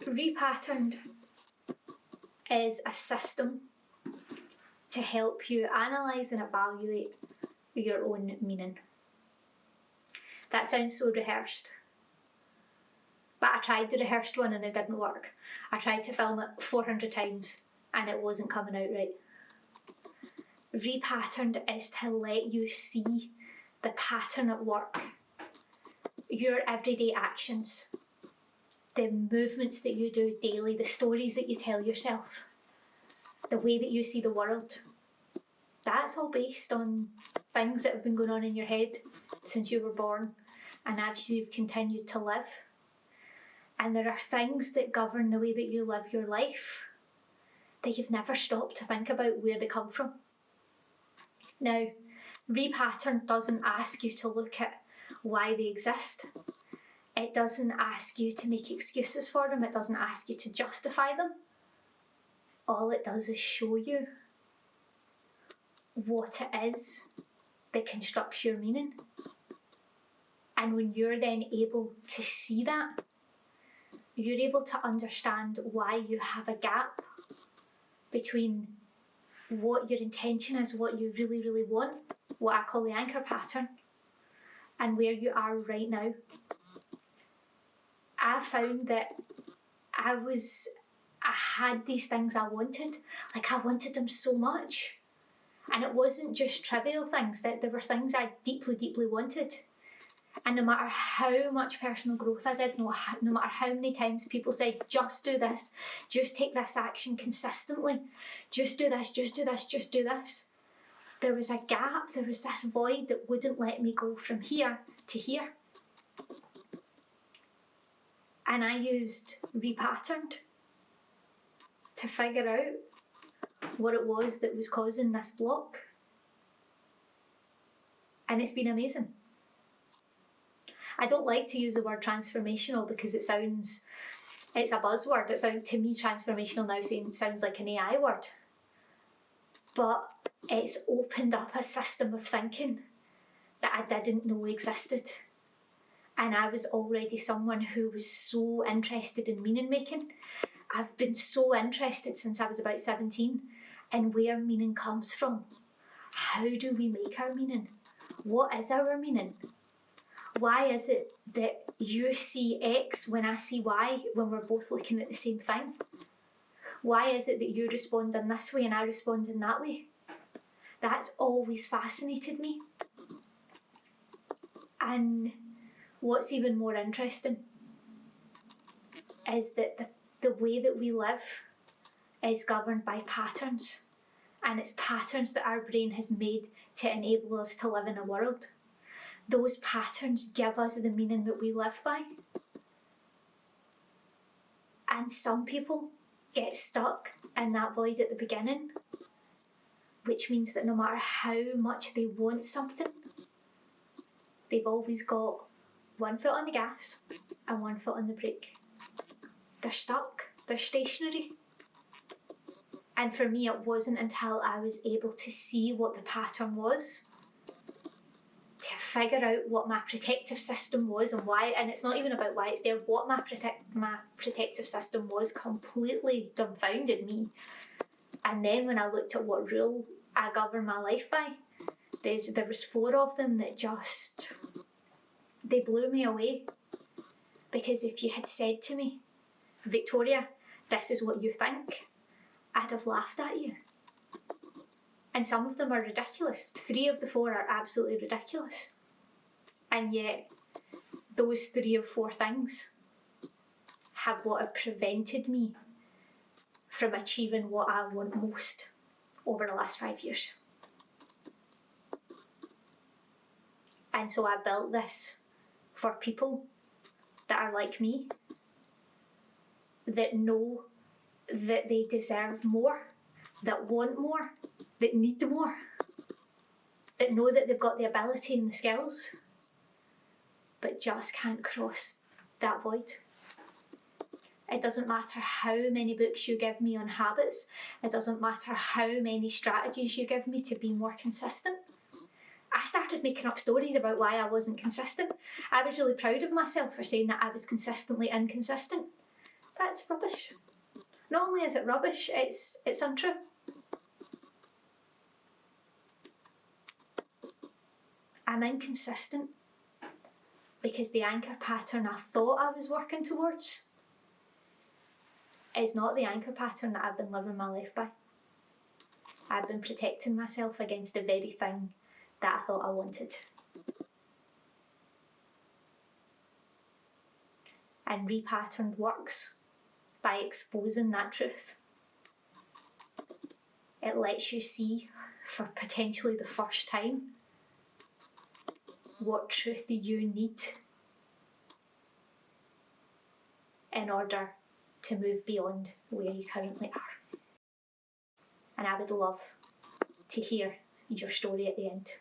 Repatterned is a system to help you analyse and evaluate your own meaning. That sounds so rehearsed. But I tried the rehearsed one and it didn't work. I tried to film it 400 times and it wasn't coming out right. Repatterned is to let you see the pattern at work, your everyday actions, the movements that you do daily, the stories that you tell yourself, the way that you see the world. That's all based on things that have been going on in your head since you were born and as you've continued to live. And there are things that govern the way that you live your life that you've never stopped to think about where they come from. Now, Repatterned doesn't ask you to look at why they exist. It doesn't ask you to make excuses for them. It doesn't ask you to justify them. All it does is show you what it is that constructs your meaning. And when you're then able to see that, you're able to understand why you have a gap between what your intention is, what you really, really want, what I call the anchor pattern, and where you are right now. I found that I had these things I wanted. Like, I wanted them so much. And it wasn't just trivial things, that there were things I deeply, deeply wanted. And no matter how much personal growth I did, no matter how many times people said, just do this, just take this action consistently, just do this, just do this, just do this, there was a gap, there was this void that wouldn't let me go from here to here. And I used Repatterned to figure out what it was that was causing this block. And it's been amazing. I don't like to use the word transformational because it's a buzzword. To me, transformational now sounds like an AI word. But it's opened up a system of thinking that I didn't know existed. And I was already someone who was so interested in meaning making. I've been so interested since I was about 17 in where meaning comes from. How do we make our meaning? What is our meaning? Why is it that you see X when I see Y when we're both looking at the same thing? Why is it that you respond in this way and I respond in that way? That's always fascinated me. And what's even more interesting is that the way that we live is governed by patterns. And it's patterns that our brain has made to enable us to live in a world. Those patterns give us the meaning that we live by. And some people get stuck in that void at the beginning, which means that no matter how much they want something, they've always got one foot on the gas and one foot on the brake. They're stuck, they're stationary. And for me, it wasn't until I was able to see what the pattern was, to figure out what my protective system was and why, and it's not even about why it's there, what my protective system was completely dumbfounded me. And then when I looked at what rule I govern my life by, there was 4 of them that they blew me away. Because if you had said to me, Victoria, this is what you think, I'd have laughed at you. And some of them are ridiculous. 3 of the 4 are absolutely ridiculous. And yet, those 3 of 4 things have what have prevented me from achieving what I want most over the last 5 years. And so I built this for people that are like me, that know that they deserve more, that want more, that need more, that know that they've got the ability and the skills, but just can't cross that void. It doesn't matter how many books you give me on habits. It doesn't matter how many strategies you give me to be more consistent. I started making up stories about why I wasn't consistent. I was really proud of myself for saying that I was consistently inconsistent. That's rubbish. Not only is it rubbish, it's untrue. I'm inconsistent because the anchor pattern I thought I was working towards is not the anchor pattern that I've been living my life by. I've been protecting myself against the very thing that I thought I wanted. And Repatterned works by exposing that truth. It lets you see, for potentially the first time, what truth you need in order to move beyond where you currently are. And I would love to hear your story at the end.